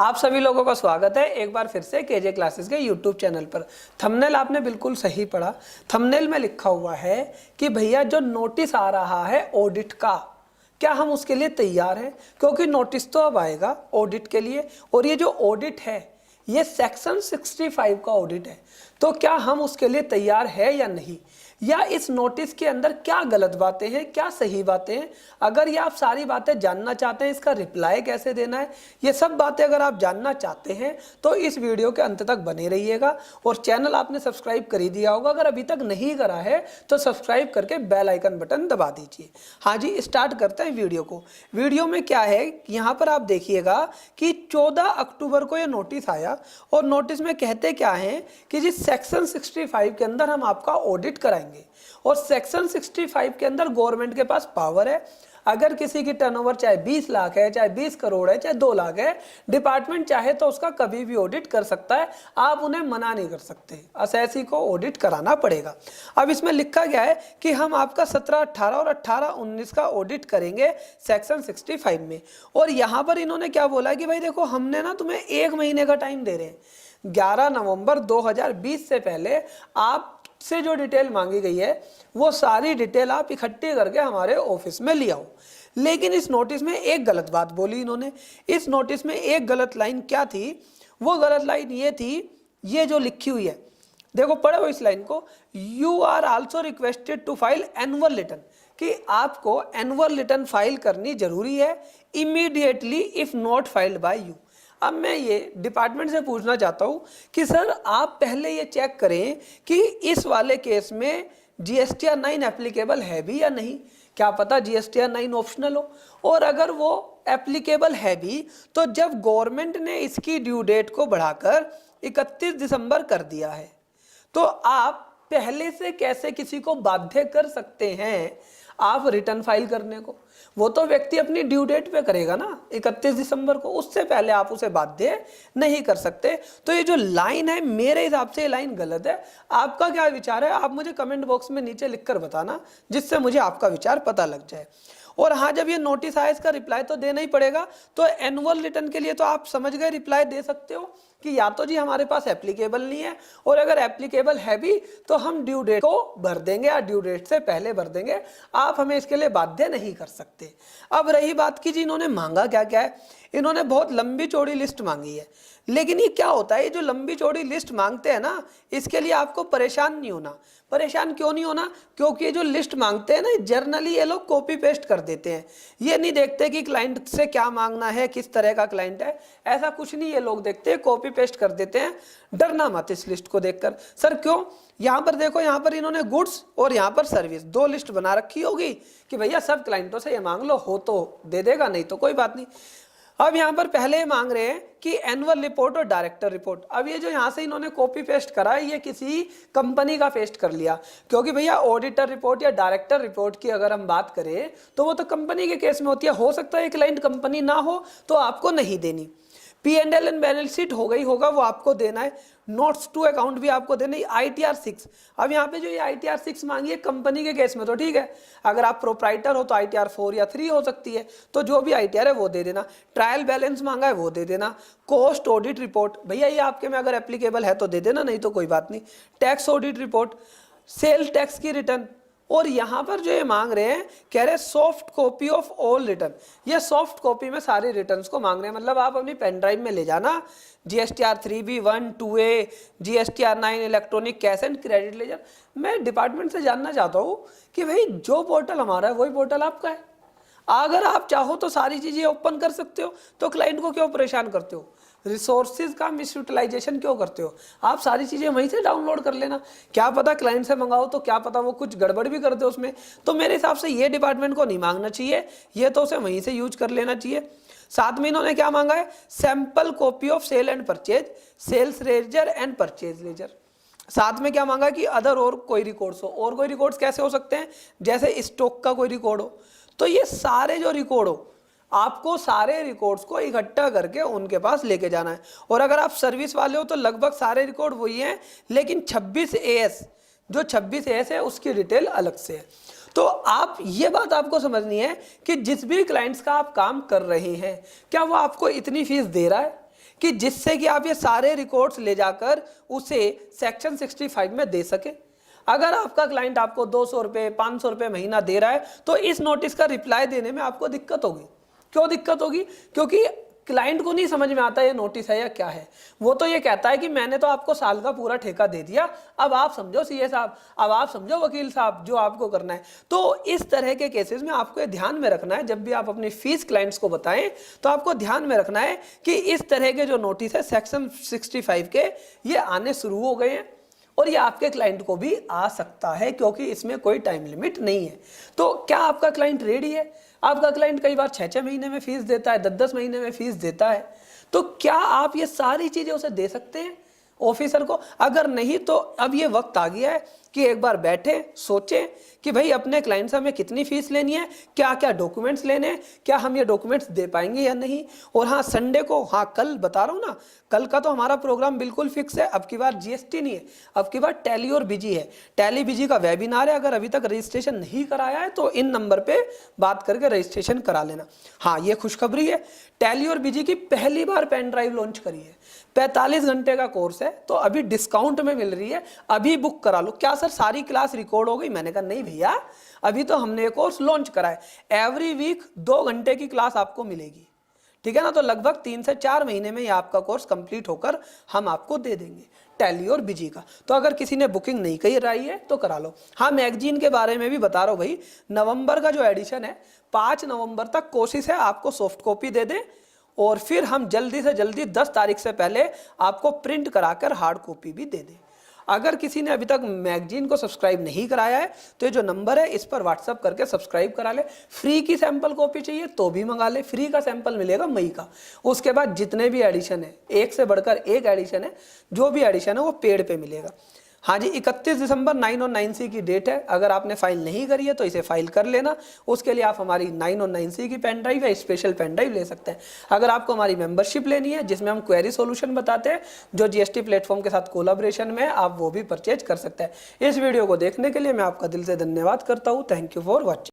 आप सभी लोगों का स्वागत है एक बार फिर से केजे क्लासेस के यूट्यूब चैनल पर। थंबनेल आपने बिल्कुल सही पढ़ा। थंबनेल में लिखा हुआ है कि भैया जो नोटिस आ रहा है ऑडिट का, क्या हम उसके लिए तैयार हैं? क्योंकि नोटिस तो अब आएगा ऑडिट के लिए, और ये जो ऑडिट है ये सेक्शन 65 का ऑडिट है। तो क्या हम उसके लिए तैयार है या नहीं, या इस नोटिस के अंदर क्या गलत बातें हैं, क्या सही बातें हैं? अगर ये आप सारी बातें जानना चाहते हैं, इसका रिप्लाई कैसे देना है, ये सब बातें अगर आप जानना चाहते हैं तो इस वीडियो के अंत तक बने रहिएगा। और चैनल आपने सब्सक्राइब कर ही दिया होगा, अगर अभी तक नहीं करा है तो सब्सक्राइब करके बेल आइकन बटन दबा दीजिए। हाँ जी, स्टार्ट करते हैं वीडियो को। वीडियो में क्या है, यहाँ पर आप देखिएगा कि 14 अक्टूबर को ये नोटिस आया, और नोटिस में कहते क्या है कि जी सेक्शन 65 के अंदर हम आपका ऑडिट कराएंगे। और सेक्शन 65 के अंदर गवर्नमेंट के पास पावर है, अगर किसी की टर्नओवर चाहे 20 लाख है, चाहे 20 करोड़ है, चाहे 2 लाख है, डिपार्टमेंट चाहे तो उसका कभी भी ऑडिट कर सकता है। आप उन्हें मना नहीं कर सकते, असेसी को ऑडिट कराना पड़ेगा। अब इसमें लिखा गया है कि हम आपका 17-18 और 18-19 का ऑडिट करेंगे सेक्शन 65 में। और यहाँ पर इन्होंने क्या बोला कि भाई देखो, हमने ना तुम्हें 1 महीने का टाइम दे रहे हैं। 11 नवंबर 2020 से पहले आप से जो डिटेल मांगी गई है वो सारी डिटेल आप इकट्ठी करके हमारे ऑफिस में ले आओ। लेकिन इस नोटिस में एक गलत बात बोली इन्होंने। इस नोटिस में एक गलत लाइन क्या थी? वो गलत लाइन ये थी, ये जो लिखी हुई है, देखो पढ़ो इस लाइन को। You are also requested to file annual return, कि आपको एनुअल रिटर्न फाइल करनी जरूरी है immediately if not filed by you. अब मैं ये डिपार्टमेंट से पूछना चाहता हूँ कि सर आप पहले ये चेक करें कि इस वाले केस में जीएसटीआर 9 एप्लीकेबल है भी या नहीं। क्या पता जीएसटीआर 9 ऑप्शनल हो, और अगर वो एप्लीकेबल है भी तो जब गवर्नमेंट ने इसकी ड्यू डेट को बढ़ाकर 31 दिसंबर कर दिया है, तो आप पहले से कैसे किसी को बाध्य कर सकते हैं आप रिटर्न फाइल करने को? वो तो व्यक्ति अपनी ड्यू डेट पे करेगा ना, 31 दिसंबर को, उससे पहले आप उसे बाध्य नहीं कर सकते। तो ये जो लाइन है, मेरे हिसाब से ये लाइन गलत है। आपका क्या विचार है, आप मुझे कमेंट बॉक्स में नीचे लिखकर बताना, जिससे मुझे आपका विचार पता लग जाए। और हाँ, जब ये नोटिस आया इसका रिप्लाई तो देना ही पड़ेगा। तो एनुअल रिटर्न के लिए तो आप समझ गए रिप्लाई दे सकते हो कि या तो जी हमारे पास एप्लीकेबल नहीं है, और अगर एप्लीकेबल है भी तो हम ड्यू डेट को भर देंगे या ड्यू डेट से पहले भर देंगे, आप हमें इसके लिए बाध्य नहीं कर सकते। अब रही बात की जी इन्होंने मांगा क्या क्या है, इन्होंने बहुत लंबी चौड़ी लिस्ट मांगी है। लेकिन ये क्या होता है, ये जो लंबी चौड़ी लिस्ट मांगते हैं ना, इसके लिए आपको परेशान नहीं होना। परेशान क्यों नहीं होना? क्योंकि ये जो लिस्ट मांगते हैं ना, जर्नली ये लोग कॉपी पेस्ट कर देते हैं। ये नहीं देखते कि क्लाइंट से क्या मांगना है, किस तरह का क्लाइंट है, ऐसा कुछ नहीं ये लोग देखते हैं, कॉपी पेस्ट कर देते हैं। डरना मत इस लिस्ट को देखकर। सर क्यों? यहाँ पर देखो, यहाँ पर इन्होंने गुड्स और यहाँ पर सर्विस 2 लिस्ट बना रखी होगी कि भैया सब क्लाइंटों से ये मांग लो, हो तो दे देगा, नहीं तो कोई बात नहीं। अब यहाँ पर पहले मांग रहे हैं कि एनुअल रिपोर्ट और डायरेक्टर रिपोर्ट। अब ये जो यहाँ से इन्होंने कॉपी पेस्ट करा है, ये किसी कंपनी का पेस्ट कर लिया, क्योंकि भैया ऑडिटर रिपोर्ट या डायरेक्टर रिपोर्ट की अगर हम बात करें तो वो तो कंपनी के केस में होती है। हो सकता है क्लाइंट कंपनी ना हो तो आपको नहीं देनी। P&L एंड बैलेंस शीट हो गई होगा, वो आपको देना है। नोट्स टू अकाउंट भी आपको देना है। ITR 6, अब यहाँ पे जो ये ITR 6 मांगी है कंपनी के केस में तो ठीक है, अगर आप प्रोप्राइटर हो तो ITR 4 या 3 हो सकती है, तो जो भी ITR है वो दे देना। ट्रायल बैलेंस मांगा है वो दे देना। कॉस्ट ऑडिट रिपोर्ट, भैया ये आपके में अगर एप्लीकेबल है तो दे देना, नहीं तो कोई बात नहीं। Tax audit report, sale tax की रिटर्न, और यहाँ पर जो ये मांग रहे हैं, कह रहे हैं soft copy of all return. ये सॉफ्ट कॉपी में सारे रिटर्न्स को मांग रहे हैं, मतलब आप अपनी पेन ड्राइव में ले जाना GSTR 3B 1 2A, GSTR 9 electronic cash and credit ledger. मैं डिपार्टमेंट से जानना चाहता हूँ कि भाई जो पोर्टल हमारा है वही पोर्टल आपका है। अगर आप चाहो तो सारी चीज़ें ओपन कर सकते हो, तो क्लाइंट को क्यों परेशान करते हो? रिसोर्सेज का मिस यूटिलाइजेशन क्यों करते हो? आप सारी चीज़ें वहीं से डाउनलोड कर लेना। क्या पता क्लाइंट से मंगाओ तो क्या पता वो कुछ गड़बड़ भी कर दे उसमें। तो मेरे हिसाब से ये डिपार्टमेंट को नहीं मांगना चाहिए, ये तो उसे वहीं से यूज कर लेना चाहिए। साथ में इन्होंने क्या मांगा है? Sample copy of sale and purchase, sales ledger and purchase ledger. साथ में क्या मांगा कि अदर और कोई रिकॉर्ड्स हो। और कोई रिकॉर्ड्स कैसे हो सकते हैं? जैसे स्टॉक का कोई रिकॉर्ड हो। तो ये सारे जो रिकॉर्ड हो, आपको सारे रिकॉर्ड्स को इकट्ठा करके उनके पास लेके जाना है। और अगर आप सर्विस वाले हो तो लगभग सारे रिकॉर्ड वही हैं, लेकिन 26 AS, जो 26 AS है उसकी डिटेल अलग से है। तो आप ये बात आपको समझनी है कि जिस भी क्लाइंट्स का आप काम कर रहे हैं, क्या वो आपको इतनी फीस दे रहा है? कि जिससे कि आप ये सारे रिकॉर्ड्स ले जाकर उसे सेक्शन 65 में दे सके। अगर आपका क्लाइंट आपको 200 रुपये 500 रुपये महीना दे रहा है तो इस नोटिस का रिप्लाई देने में आपको दिक्कत होगी। क्यों दिक्कत होगी? क्योंकि क्लाइंट को नहीं समझ में आता ये नोटिस है या क्या है। वो तो ये कहता है कि मैंने तो आपको साल का पूरा ठेका दे दिया, अब आप समझो सीए साहब, अब आप समझो वकील साहब, जो आपको करना है। तो इस तरह के केसेस में आपको ये ध्यान में रखना है, जब भी आप अपनी फीस क्लाइंट्स को बताएं तो आपको ध्यान में रखना है कि इस तरह के जो नोटिस है सेक्शन 65 के, ये आने शुरू हो गए हैं और ये आपके क्लाइंट को भी आ सकता है, क्योंकि इसमें कोई टाइम लिमिट नहीं है। तो क्या आपका क्लाइंट रेडी है? आपका क्लाइंट कई बार 6-6 महीने में फीस देता है, 10-10 महीने में फीस देता है। तो क्या आप ये सारी चीजें उसे दे सकते हैं ऑफिसर को? अगर नहीं तो अब ये वक्त आ गया है कि एक बार बैठे सोचें कि भाई अपने क्लाइंट से हमें कितनी फीस लेनी है, क्या क्या डॉक्यूमेंट्स लेने हैं, क्या हम ये डॉक्यूमेंट्स दे पाएंगे या नहीं। और हाँ, संडे को, हाँ कल बता रहा हूँ ना, कल का तो हमारा प्रोग्राम बिल्कुल फिक्स है। अब की बार जीएसटी नहीं है, अब की बार टैली और बिजी है। टैली बिजी का वेबिनार है, अगर अभी तक रजिस्ट्रेशन नहीं कराया है तो इन नंबर पे बात करके रजिस्ट्रेशन करा लेना। हाँ, ये खुशखबरी है, टैली और बिजी की पहली बार पेन ड्राइव लॉन्च करी है। 45 घंटे का कोर्स है, तो अभी डिस्काउंट में मिल रही है, अभी बुक करा लो। क्या सर सारी क्लास रिकॉर्ड हो गई? मैंने कहा नहीं भैया, अभी तो हमने कोर्स लॉन्च करा है। एवरी वीक 2 घंटे की क्लास आपको मिलेगी, ठीक है ना। तो लगभग 3 से 4 महीने में ये आपका कोर्स कंप्लीट होकर हम आपको दे देंगे टैली और बिजी का। तो अगर किसी ने बुकिंग नहीं कराई है तो करा लो। हाँ, मैगजीन के बारे में भी बता रहा हूँ भाई, नवंबर का जो एडिशन है 5 नवंबर तक कोशिश है आपको सॉफ्ट कॉपी दे दें, और फिर हम जल्दी से जल्दी 10 तारीख से पहले आपको प्रिंट कराकर हार्ड कॉपी भी दे दें। अगर किसी ने अभी तक मैगजीन को सब्सक्राइब नहीं कराया है तो ये जो नंबर है इस पर व्हाट्सअप करके सब्सक्राइब करा ले। फ्री की सैंपल कॉपी चाहिए तो भी मंगा ले, फ्री का सैंपल मिलेगा मई का। उसके बाद जितने भी एडिशन है, एक से बढ़कर एक एडिशन है, जो भी एडिशन है वो पेड पे मिलेगा। हाँ जी, 31 दिसंबर 9 और 9C की डेट है। अगर आपने फाइल नहीं करी है तो इसे फाइल कर लेना। उसके लिए आप हमारी 9 और 9C की पेन ड्राइव या स्पेशल पेन ड्राइव ले सकते हैं। अगर आपको हमारी मेंबरशिप लेनी है जिसमें हम क्वेरी सॉल्यूशन बताते हैं, जो जीएसटी प्लेटफॉर्म के साथ कोलैबोरेशन में है, आप वो भी परचेज कर सकते हैं। इस वीडियो को देखने के लिए मैं आपका दिल से धन्यवाद करता हूँ। Thank you for watching.